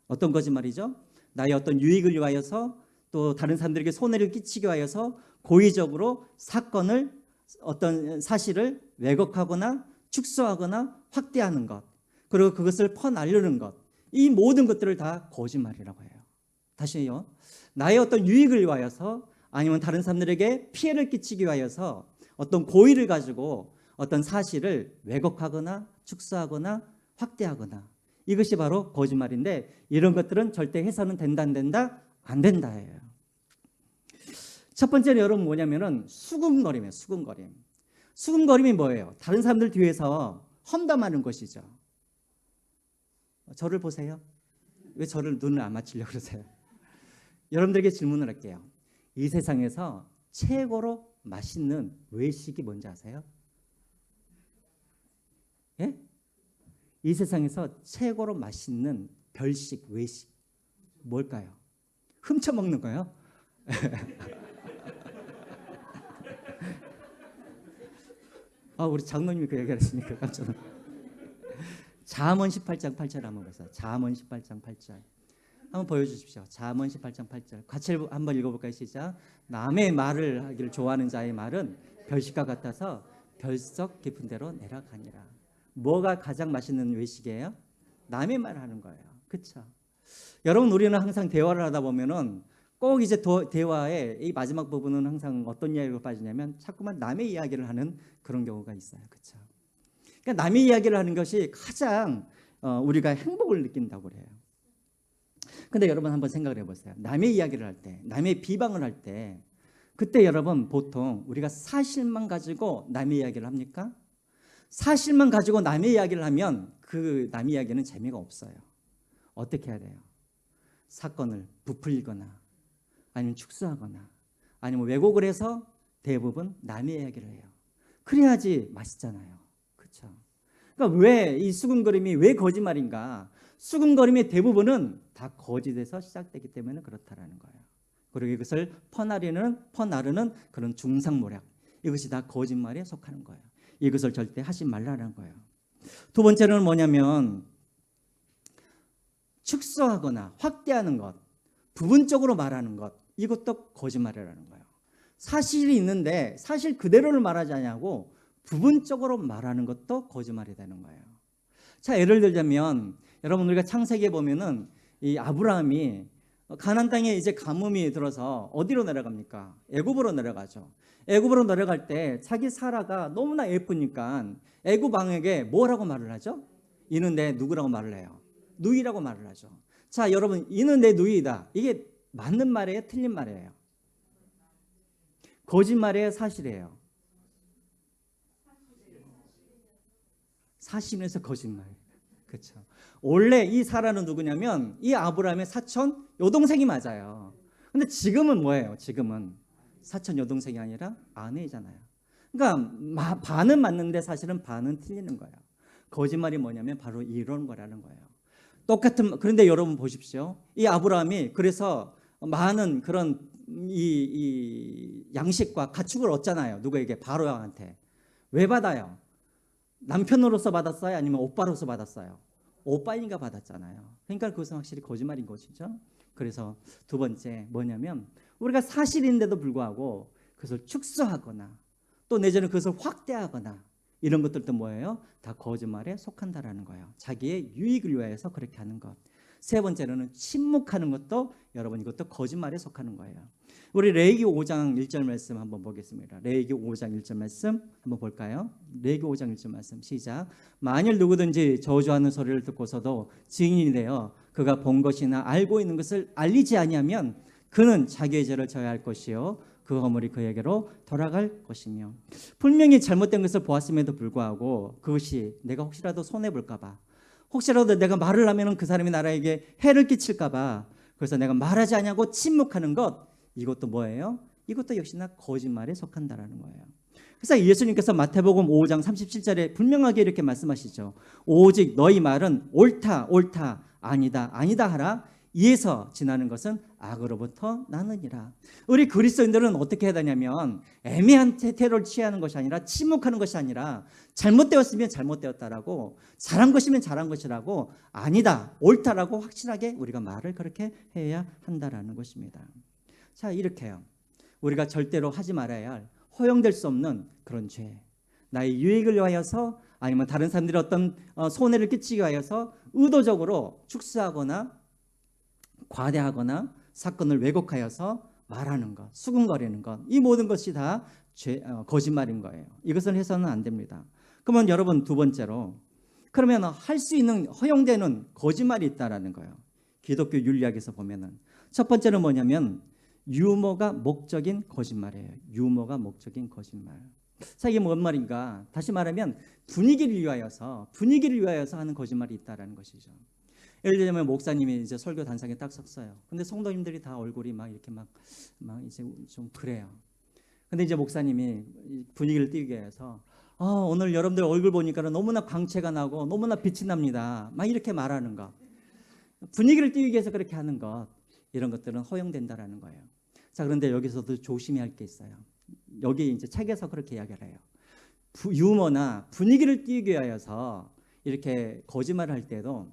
어떤 거짓말이죠? 나의 어떤 유익을 위하여서 또 다른 사람들에게 손해를 끼치기 위하여서 고의적으로 사건을 어떤 사실을 왜곡하거나 축소하거나 확대하는 것. 그리고 그것을 퍼날르는 것. 이 모든 것들을 다 거짓말이라고 해요. 다시요. 나의 어떤 유익을 위하여서 아니면 다른 사람들에게 피해를 끼치기 위하여서 어떤 고의를 가지고 어떤 사실을 왜곡하거나 축소하거나 확대하거나 이것이 바로 거짓말인데 이런 것들은 절대 해서는 된다 안 된다? 안 된다예요. 첫 번째는 여러분 뭐냐면은 수근거림이에요. 수근거림. 수근거림이 뭐예요? 다른 사람들 뒤에서 험담하는 것이죠. 저를 보세요. 왜 저를 눈을 안 맞추려고 그러세요? 여러분들에게 질문을 할게요. 이 세상에서 최고로 맛있는 외식이 뭔지 아세요? 예? 이 세상에서 최고로 맛있는 별식, 외식 뭘까요? 훔쳐먹는 거요? 우리 장로님이 그 얘기를 했으니까 깜짝 놀랐어요. 잠언 18장 8절 한번 보세요. 잠언 18장 8절. 한번 보여주십시오. 잠언 18장 8절. 같이 한번 읽어볼까요? 시작. 남의 말을 하기를 좋아하는 자의 말은 별식과 같아서 별석 깊은 데로 내려가니라. 뭐가 가장 맛있는 외식이에요? 남의 말을 하는 거예요. 그렇죠? 여러분, 우리는 항상 대화를 하다 보면은 꼭 이제 대화의 이 마지막 부분은 항상 어떤 이야기로 빠지냐면 자꾸만 남의 이야기를 하는 그런 경우가 있어요. 그렇죠? 그러니까 남의 이야기를 하는 것이 가장 우리가 행복을 느낀다고 그래요. 근데 여러분 한번 생각을 해보세요. 남의 이야기를 할 때, 남의 비방을 할 때, 그때 여러분 보통 우리가 사실만 가지고 남의 이야기를 합니까? 사실만 가지고 남의 이야기를 하면 그 남의 이야기는 재미가 없어요. 어떻게 해야 돼요? 사건을 부풀리거나 아니면 축소하거나 아니면 왜곡을 해서 대부분 남의 이야기를 해요. 그래야지 맛있잖아요. 그렇죠? 그러니까 왜 이 수근거림이 왜 거짓말인가? 수근거림의 대부분은 다 거짓에서 시작되기 때문에 그렇다라는 거예요. 그리고 이것을 퍼나르는 그런 중상모략, 이것이 다 거짓말에 속하는 거예요. 이것을 절대 하지 말라는 거예요. 두 번째는 뭐냐면 축소하거나 확대하는 것, 부분적으로 말하는 것, 이것도 거짓말이라는 거예요. 사실이 있는데 사실 그대로를 말하지 않냐고 부분적으로 말하는 것도 거짓말이 되는 거예요. 자, 예를 들자면 여러분, 우리가 창세기에 보면은 이 아브라함이 가나안 땅에 이제 가뭄이 들어서 어디로 내려갑니까? 애굽으로 내려가죠. 애굽으로 내려갈 때 자기 사라가 너무나 예쁘니까 애굽 왕에게 뭐라고 말을 하죠? 이는 내 누구라고 말을 해요? 누이라고 말을 하죠. 자, 여러분, 이는 내 누이다. 이게 맞는 말이에요? 틀린 말이에요? 거짓말이에요? 사실이에요? 사실에서 거짓말. 그렇죠. 원래 이 사라는 누구냐면 이 아브라함의 사촌 여동생이 맞아요. 근데 지금은 뭐예요? 지금은 사촌 여동생이 아니라 아내잖아요. 그러니까 반은 맞는데 사실은 반은 틀리는 거예요. 거짓말이 뭐냐면 바로 이런 거라는 거예요. 그런데 여러분 보십시오. 이 아브라함이 그래서 많은 그런 이 양식과 가축을 얻잖아요. 누구에게? 바로 왕한테. 왜 받아요? 남편으로서 받았어요? 아니면 오빠로서 받았어요? 오빠인가 받았잖아요. 그러니까 그것은 확실히 거짓말인 것이죠. 그래서 두 번째 뭐냐면 우리가 사실인데도 불구하고 그것을 축소하거나 또 내지는 그것을 확대하거나 이런 것들도 뭐예요? 다 거짓말에 속한다라는 거예요. 자기의 유익을 위해서 그렇게 하는 것. 세 번째로는 침묵하는 것도 여러분 이것도 거짓말에 속하는 거예요. 우리 레위기 5장 1절 말씀 한번 보겠습니다. 레위기 5장 1절 말씀 한번 볼까요? 레위기 5장 1절 말씀 시작. 만일 누구든지 저주하는 소리를 듣고서도 증인이 되어 그가 본 것이나 알고 있는 것을 알리지 아니하면 그는 자기의 죄를 져야 할 것이요 그 허물이 그에게로 돌아갈 것이며. 분명히 잘못된 것을 보았음에도 불구하고 그것이 내가 혹시라도 손해볼까 봐, 혹시라도 내가 말을 하면 그 사람이 나라에게 해를 끼칠까 봐 그래서 내가 말하지 않냐고 침묵하는 것, 이것도 뭐예요? 이것도 역시나 거짓말에 속한다라는 거예요. 그래서 예수님께서 마태복음 5장 37절에 분명하게 이렇게 말씀하시죠. 오직 너희 말은 옳다 옳다 아니다 아니다 하라. 이에서 지나는 것은 악으로부터 나느니라. 우리 그리스도인들은 어떻게 해야 되냐면 애매한 태도를 취하는 것이 아니라 침묵하는 것이 아니라 잘못되었으면 잘못되었다라고, 잘한 것이면 잘한 것이라고, 아니다 옳다라고 확실하게 우리가 말을 그렇게 해야 한다라는 것입니다. 자, 이렇게요. 우리가 절대로 하지 말아야 할 허용될 수 없는 그런 죄, 나의 유익을 위하여서 아니면 다른 사람들이 어떤 손해를 끼치기 위하여서 의도적으로 축소하거나 과대하거나 사건을 왜곡하여서 말하는 것, 수군거리는 것, 이 모든 것이 다 거짓말인 거예요. 이것을 해서는 안 됩니다. 그러면 여러분 두 번째로, 그러면 할 수 있는 허용되는 거짓말이 있다라는 거예요. 기독교 윤리학에서 보면은 첫 번째는 뭐냐면 유머가 목적인 거짓말이에요. 유머가 목적인 거짓말. 자, 이게 뭔 말인가? 다시 말하면 분위기를 위하여서 하는 거짓말이 있다라는 것이죠. 예를 들면 목사님이 이제 설교 단상에 딱 섰어요. 근데 성도님들이 다 얼굴이 막 이렇게 막 이제 좀 그래요. 근데 이제 목사님이 분위기를 띄우기 위해서 오늘 여러분들 얼굴 보니까 너무나 광채가 나고 너무나 빛이 납니다. 막 이렇게 말하는 것. 분위기를 띄우기 위해서 그렇게 하는 것. 이런 것들은 허용된다라는 거예요. 자, 그런데 여기서도 조심해야 할 게 있어요. 여기 이제 책에서 그렇게 이야기를 해요. 유머나 분위기를 띄우기 위해서 이렇게 거짓말을 할 때도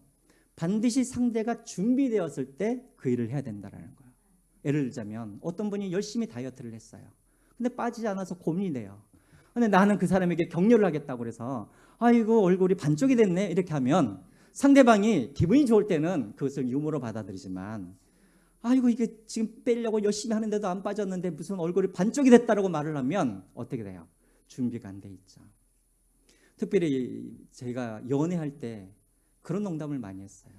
반드시 상대가 준비되었을 때 그 일을 해야 된다는 거예요. 예를 들자면 어떤 분이 열심히 다이어트를 했어요. 근데 빠지지 않아서 고민이 돼요. 근데 나는 그 사람에게 격려를 하겠다고 그래서 아이고 얼굴이 반쪽이 됐네 이렇게 하면 상대방이 기분이 좋을 때는 그것을 유머로 받아들이지만 아이고 이게 지금 빼려고 열심히 하는데도 안 빠졌는데 무슨 얼굴이 반쪽이 됐다라고 말을 하면 어떻게 돼요? 준비가 안 돼 있죠. 특별히 제가 연애할 때 그런 농담을 많이 했어요.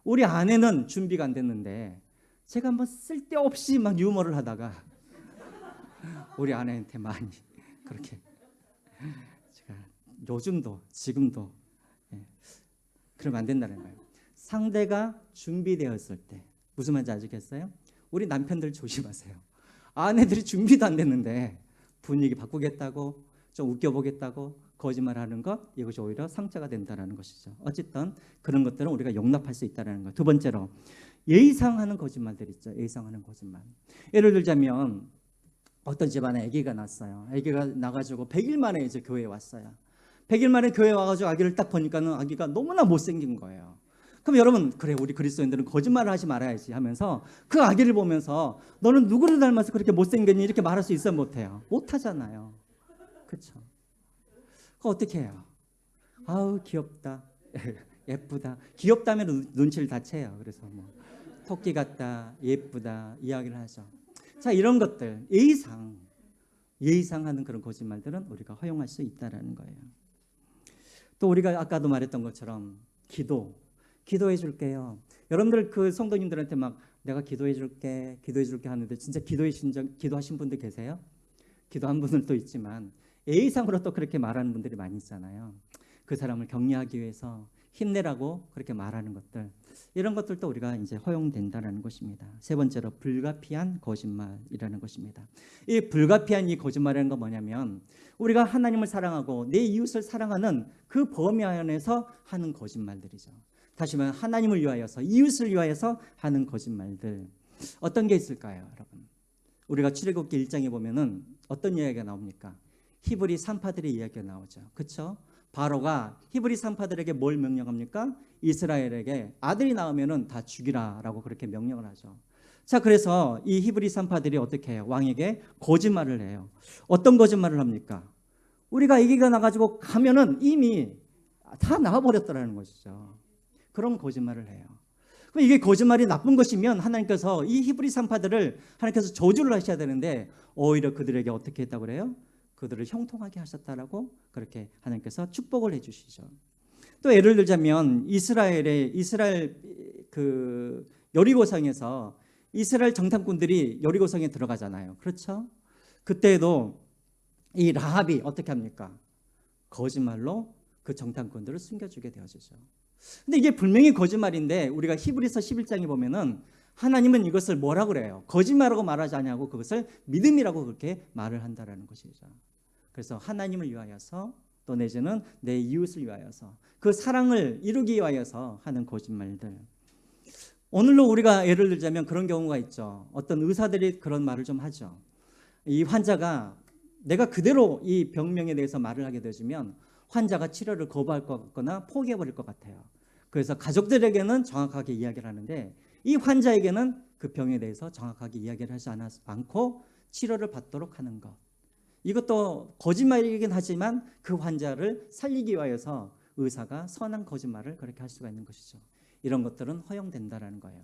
우리 아내는 준비가 안 됐는데 제가 한번 쓸데없이 막 유머를 하다가 우리 아내한테 많이 그렇게 제가 요즘도 지금도 그러면 안 된다는 거예요. 상대가 준비되었을 때 무슨 말인지 아시겠어요? 우리 남편들 조심하세요. 아내들이 준비도 안 됐는데 분위기 바꾸겠다고 좀 웃겨보겠다고 거짓말하는 것, 이것이 오히려 상처가 된다는 것이죠. 어쨌든 그런 것들은 우리가 용납할 수 있다는 것. 두 번째로 예의상하는 거짓말들 있죠. 예의상하는 거짓말. 예를 들자면 어떤 집안에 아기가 났어요. 아기가 나가지고 100일 만에 이제 교회에 왔어요. 100일 만에 교회에 와가지고 아기를 딱 보니까는 아기가 너무나 못생긴 거예요. 그럼 여러분, 그래 우리 그리스도인들은 거짓말을 하지 말아야지 하면서 그 아기를 보면서 너는 누구를 닮아서 그렇게 못생겼니 이렇게 말할 수 있어요? 못해요? 못하잖아요. 그렇죠? 그거 어떻게 해요? 아우 귀엽다, 예쁘다. 귀엽다면 눈치를 다 채요. 그래서 뭐 토끼 같다, 예쁘다 이야기를 하죠. 자, 이런 것들 예의상 하는 그런 거짓말들은 우리가 허용할 수 있다라는 거예요. 또 우리가 아까도 말했던 것처럼 기도해 줄게요. 여러분들 그 성도님들한테 막 내가 기도해 줄게 하는데 진짜 기도하신 분들 계세요? 기도한 분들도 있지만 예의상으로 또 그렇게 말하는 분들이 많이 있잖아요. 그 사람을 격려하기 위해서 힘내라고 그렇게 말하는 것들, 이런 것들도 우리가 이제 허용된다라는 것입니다. 세 번째로 불가피한 거짓말이라는 것입니다. 이 불가피한 이 거짓말이라는 건 뭐냐면 우리가 하나님을 사랑하고 내 이웃을 사랑하는 그 범위 안에서 하는 거짓말들이죠. 다시 말하면 하나님을 위하여서 이웃을 위하여서 하는 거짓말들, 어떤 게 있을까요, 여러분? 우리가 출애굽기 1장에 보면은 어떤 이야기가 나옵니까? 히브리 산파들의 이야기가 나오죠. 그렇죠? 바로가 히브리 산파들에게 뭘 명령합니까? 이스라엘에게 아들이 나오면은 다 죽이라라고 그렇게 명령을 하죠. 자, 그래서 이 히브리 산파들이 어떻게 해요? 왕에게 거짓말을 해요. 어떤 거짓말을 합니까? 우리가 아기가 나가지고 가면은 이미 다 나와버렸다라는 것이죠. 그런 거짓말을 해요. 그럼 이게 거짓말이 나쁜 것이면 하나님께서 이 히브리 산파들을 하나님께서 저주를 하셔야 되는데 오히려 그들에게 어떻게 했다고 그래요? 그들을 형통하게 하셨다라고 그렇게 하나님께서 축복을 해주시죠. 또 예를 들자면 이스라엘 그 여리고성에서 이스라엘 정탐꾼들이 여리고성에 들어가잖아요. 그렇죠? 그때도 이 라합이 어떻게 합니까? 거짓말로 그 정탐꾼들을 숨겨주게 되어지죠. 근데 이게 분명히 거짓말인데 우리가 히브리서 11장에 보면은 하나님은 이것을 뭐라고 그래요? 거짓말이라고 말하지 않냐고 그것을 믿음이라고 그렇게 말을 한다라는 것이죠. 그래서 하나님을 위하여서 또 내지는 내 이웃을 위하여서 그 사랑을 이루기 위하여서 하는 거짓말들. 오늘로 우리가 예를 들자면 그런 경우가 있죠. 어떤 의사들이 그런 말을 좀 하죠. 이 환자가 내가 그대로 이 병명에 대해서 말을 하게 되면 환자가 치료를 거부할 것 같거나 포기해버릴 것 같아요. 그래서 가족들에게는 정확하게 이야기를 하는데 이 환자에게는 그 병에 대해서 정확하게 이야기를 하지 않고 치료를 받도록 하는 것. 이것도 거짓말이긴 하지만 그 환자를 살리기 위해서 의사가 선한 거짓말을 그렇게 할 수가 있는 것이죠. 이런 것들은 허용된다라는 거예요.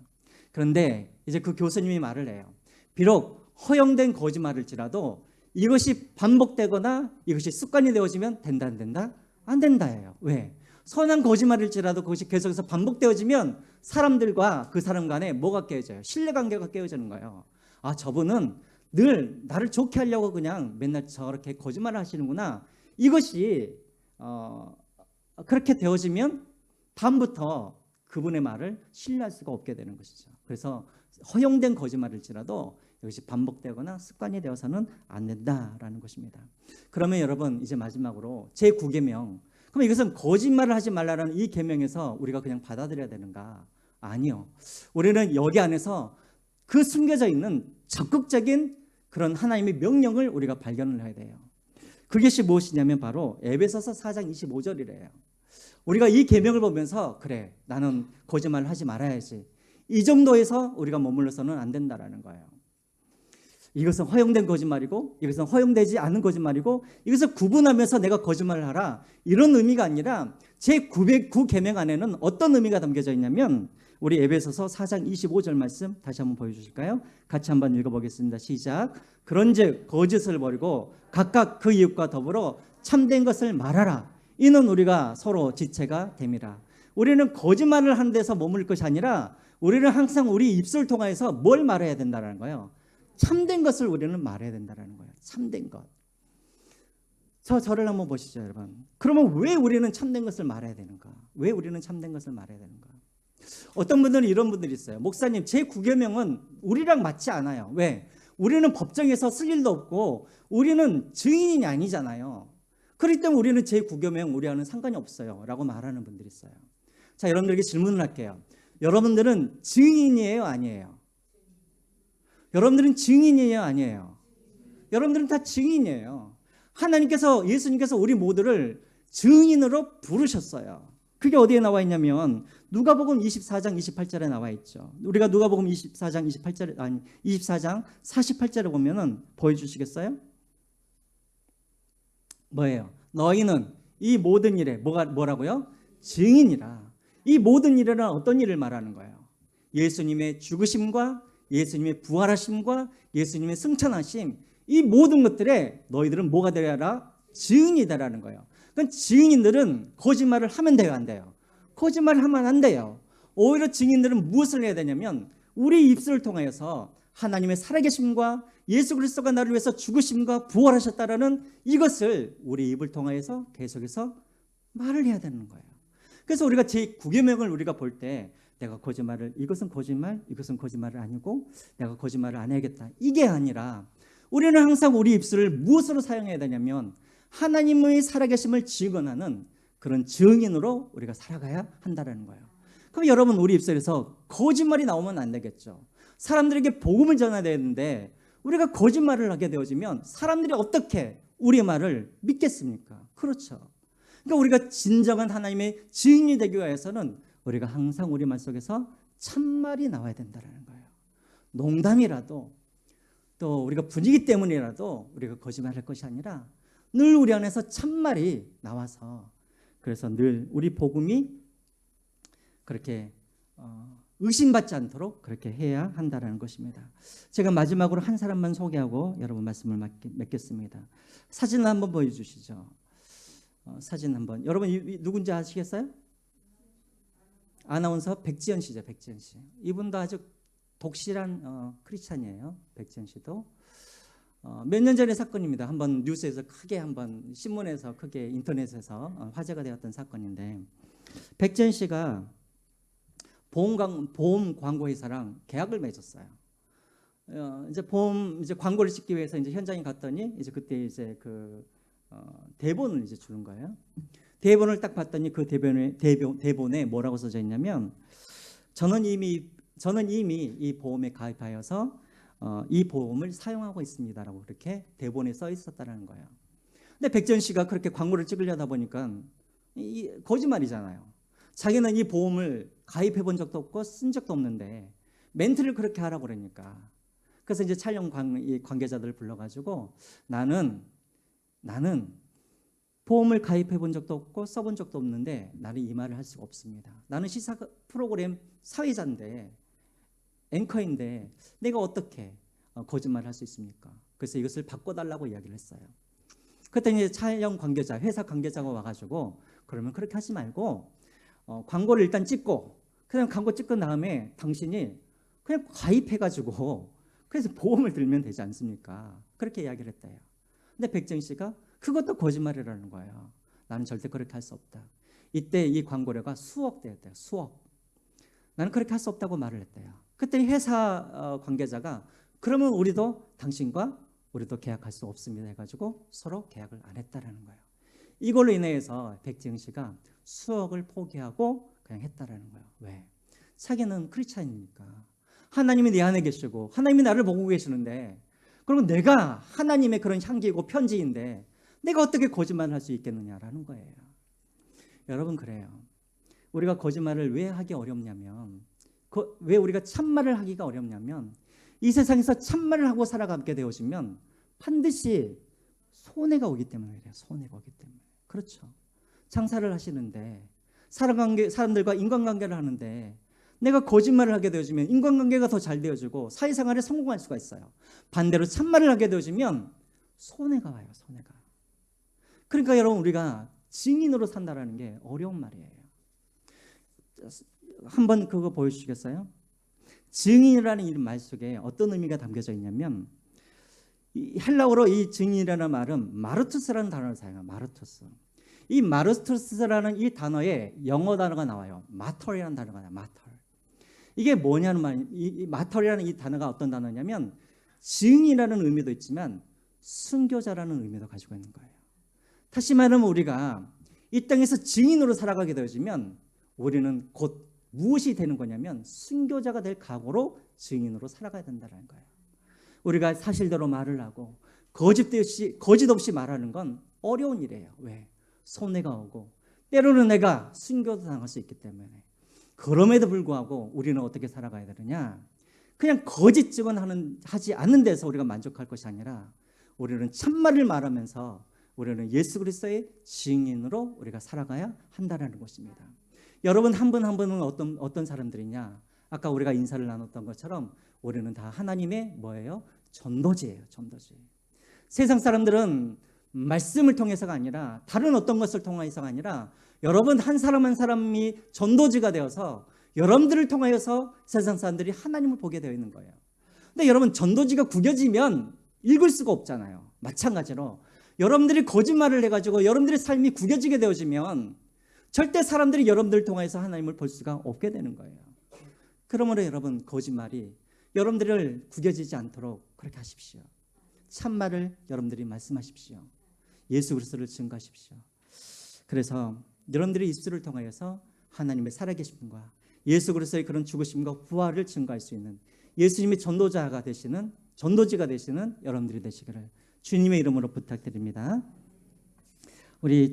그런데 이제 그 교수님이 말을 해요. 비록 허용된 거짓말일지라도 이것이 반복되거나 이것이 습관이 되어지면 된다 안 된다? 안 된다예요. 왜? 선한 거짓말일지라도 그것이 계속해서 반복되어지면 사람들과 그 사람 간에 뭐가 깨어져요? 신뢰관계가 깨어지는 거예요. 아, 저분은 늘 나를 좋게 하려고 그냥 맨날 저렇게 거짓말을 하시는구나. 이것이 그렇게 되어지면 다음부터 그분의 말을 신뢰할 수가 없게 되는 것이죠. 그래서 허용된 거짓말일지라도 이것이 반복되거나 습관이 되어서는 안 된다라는 것입니다. 그러면 여러분 이제 마지막으로 제9계명, 그럼 이것은 거짓말을 하지 말라는 이 계명에서 우리가 그냥 받아들여야 되는가? 아니요. 우리는 여기 안에서 그 숨겨져 있는 적극적인 그런 하나님의 명령을 우리가 발견을 해야 돼요. 그것이 무엇이냐면 바로 에베소서 4장 25절이래요. 우리가 이 계명을 보면서 그래, 나는 거짓말을 하지 말아야지. 이 정도에서 우리가 머물러서는 안 된다라는 거예요. 이것은 허용된 거짓말이고 이것은 허용되지 않은 거짓말이고 이것을 구분하면서 내가 거짓말을 하라, 이런 의미가 아니라 제9계명 안에는 어떤 의미가 담겨져 있냐면 우리 에베소서 4장 25절 말씀 다시 한번 보여주실까요? 같이 한번 읽어보겠습니다. 시작. 그런즉 거짓을 버리고 각각 그 이웃과 더불어 참된 것을 말하라. 이는 우리가 서로 지체가 됨이라. 우리는 거짓말을 하는 데서 머물 것이 아니라 우리는 항상 우리 입술을 통해서 뭘 말해야 된다는 거예요? 참된 것을 우리는 말해야 된다는 거예요. 참된 것. 저를 한번 보시죠, 여러분. 그러면 왜 우리는 참된 것을 말해야 되는가? 왜 우리는 참된 것을 말해야 되는가? 어떤 분들은 이런 분들이 있어요. 목사님, 제9계명은 우리랑 맞지 않아요. 왜? 우리는 법정에서 쓸 일도 없고 우리는 증인이 아니잖아요. 그렇기 때문에 우리는 제9계명 우리와는 상관이 없어요 라고 말하는 분들이 있어요. 자, 여러분들에게 질문을 할게요. 여러분들은 증인이에요, 아니에요? 여러분들은 증인이에요, 아니에요? 여러분들은 다 증인이에요. 하나님께서, 예수님께서 우리 모두를 증인으로 부르셨어요. 그게 어디에 나와 있냐면 누가복음 24장 28절에 나와 있죠. 우리가 누가복음 24장 28절에, 아니 24장 48절에 보면은 보여주시겠어요? 뭐예요? 너희는 이 모든 일에 뭐라고요? 증인이라. 이 모든 일에는 어떤 일을 말하는 거예요? 예수님의 죽으심과 예수님의 부활하심과 예수님의 승천하심, 이 모든 것들에 너희들은 뭐가 되어라? 증인이 되라는 거예요. 그러니까 증인들은 거짓말을 하면 돼요, 안 돼요? 거짓말을 하면 안 돼요. 오히려 증인들은 무엇을 해야 되냐면 우리 입술을 통하여서 하나님의 살아계심과 예수 그리스도가 나를 위해서 죽으심과 부활하셨다라는 이것을 우리 입을 통하여서 계속해서 말을 해야 되는 거예요. 그래서 우리가 제9계명을 우리가 볼 때 내가 거짓말을, 이것은 거짓말, 이것은 거짓말이 아니고 내가 거짓말을 안 해야겠다, 이게 아니라 우리는 항상 우리 입술을 무엇으로 사용해야 되냐면 하나님의 살아계심을 증언하는 그런 증인으로 우리가 살아가야 한다는 거예요. 그럼 여러분, 우리 입술에서 거짓말이 나오면 안 되겠죠. 사람들에게 복음을 전해야 되는데 우리가 거짓말을 하게 되어지면 사람들이 어떻게 우리의 말을 믿겠습니까? 그렇죠. 그러니까 우리가 진정한 하나님의 증인이 되기 위해서는 우리가 항상 우리 말 속에서 참말이 나와야 된다는 거예요. 농담이라도, 또 우리가 분위기 때문이라도 우리가 거짓말할 것이 아니라 늘 우리 안에서 참말이 나와서, 그래서 늘 우리 복음이 그렇게 의심받지 않도록 그렇게 해야 한다는 것입니다. 제가 마지막으로 한 사람만 소개하고 여러분 말씀을 맺겠습니다. 사진을 한번 보여주시죠. 사진 한번. 여러분 누군지 아시겠어요? 아나운서 백지연 씨죠. 백지연 씨. 이분도 아주 독실한 크리스찬이에요. 백지연 씨도. 몇 년 전의 사건입니다. 한번 뉴스에서 크게, 한번 신문에서 크게, 인터넷에서 화제가 되었던 사건인데, 백지연 씨가 보험 광고 회사랑 계약을 맺었어요. 이제 보험 광고를 찍기 위해서 이제 현장에 갔더니 이제 그때 이제 대본을 이제 주는 거예요. 대본을 딱 봤더니 그 대본에 뭐라고 써져 있냐면 저는 이미 이 보험에 가입하여서 이 보험을 사용하고 있습니다라고 그렇게 대본에 써 있었다는 거예요. 근데 백지연 씨가 그렇게 광고를 찍으려다 보니까 거짓말이잖아요. 자기는 이 보험을 가입해 본 적도 없고 쓴 적도 없는데 멘트를 그렇게 하라고 그러니까. 그래서 이제 촬영 관계자들을 불러가지고 나는 보험을 가입해 본 적도 없고 써본 적도 없는데 나는 이 말을 할 수가 없습니다. 나는 시사 프로그램 사회자인데, 앵커인데 내가 어떻게 거짓말을 할 수 있습니까? 그래서 이것을 바꿔달라고 이야기를 했어요. 그랬더니 이제 촬영 관계자, 회사 관계자가 와가지고 그러면 그렇게 하지 말고 광고를 일단 찍고, 그냥 광고 찍은 다음에 당신이 그냥 가입해가지고 그래서 보험을 들면 되지 않습니까? 그렇게 이야기를 했대요. 근데 백정 씨가 그것도 거짓말이라는 거예요. 나는 절대 그렇게 할 수 없다. 이때 이 광고료가 수억 대였대요. 수억. 나는 그렇게 할 수 없다고 말을 했대요. 그때 회사 관계자가 그러면 우리도 당신과 우리도 계약할 수 없습니다 해가지고 서로 계약을 안 했다라는 거예요. 이걸로 인해서 백지영 씨가 수억을 포기하고 그냥 했다라는 거예요. 왜? 자기는 크리스찬이니까 하나님이 내 안에 계시고 하나님이 나를 보고 계시는데, 그리고 내가 하나님의 그런 향기고 편지인데 내가 어떻게 거짓말을 할 수 있겠느냐라는 거예요. 여러분, 그래요. 우리가 거짓말을 왜 하기 어렵냐면, 왜 우리가 참말을 하기가 어렵냐면, 이 세상에서 참말을 하고 살아가게 되어지면 반드시 손해가 오기 때문에 그래요. 손해가 오기 때문에. 그렇죠. 장사를 하시는데 사람들과 인간관계를 하는데 내가 거짓말을 하게 되어지면 인간관계가 더 잘 되어지고 사회생활에 성공할 수가 있어요. 반대로 참말을 하게 되어지면 손해가 와요. 손해가. 그러니까 여러분, 우리가 증인으로 산다라는 게 어려운 말이에요. 한번 그거 보여주시겠어요? 증인이라는 이 말 속에 어떤 의미가 담겨져 있냐면, 이 헬라어로 이 증인이라는 말은 마르투스라는 단어를 사용해요. 마르투스. 이 마르투스라는 이 단어에 영어 단어가 나와요. 마터이라는 단어가 나와요. 마터. 이게 뭐냐는 말, 이 마터이라는 이 단어가 어떤 단어냐면 증인이라는 의미도 있지만 순교자라는 의미도 가지고 있는 거예요. 다시 말하면 우리가 이 땅에서 증인으로 살아가게 되어지면 우리는 곧 무엇이 되는 거냐면 순교자가 될 각오로 증인으로 살아가야 된다는 거예요. 우리가 사실대로 말을 하고 거짓 없이 말하는 건 어려운 일이에요. 왜? 손해가 오고 때로는 내가 순교도 당할 수 있기 때문에. 그럼에도 불구하고 우리는 어떻게 살아가야 되느냐? 그냥 거짓증은 하지 않는 데서 우리가 만족할 것이 아니라 우리는 참말을 말하면서 우리는 예수 그리스도의 증인으로 우리가 살아가야 한다는 것입니다. 여러분, 한 분 한 분은 어떤 사람들이냐? 아까 우리가 인사를 나눴던 것처럼 우리는 다 하나님의 뭐예요? 전도지예요. 전도지. 세상 사람들은 말씀을 통해서가 아니라 다른 어떤 것을 통해서가 아니라 여러분 한 사람 한 사람이 전도지가 되어서 여러분들을 통하여서 세상 사람들이 하나님을 보게 되어 있는 거예요. 근데 여러분, 전도지가 구겨지면 읽을 수가 없잖아요. 마찬가지로 여러분들이 거짓말을 해가지고 여러분들의 삶이 구겨지게 되어지면 절대 사람들이 여러분들을 통해서 하나님을 볼 수가 없게 되는 거예요. 그러므로 여러분, 거짓말이 여러분들을 구겨지지 않도록 그렇게 하십시오. 참말을 여러분들이 말씀하십시오. 예수 그리스도를 증거하십시오. 그래서 여러분들의 입술을 통하여서 하나님의 살아계심과 예수 그리스도의 그런 죽으심과 부활을 증거할 수 있는 예수님의 전도지가 되시는 여러분들이 되시기를 주님의 이름으로 부탁드립니다. 우리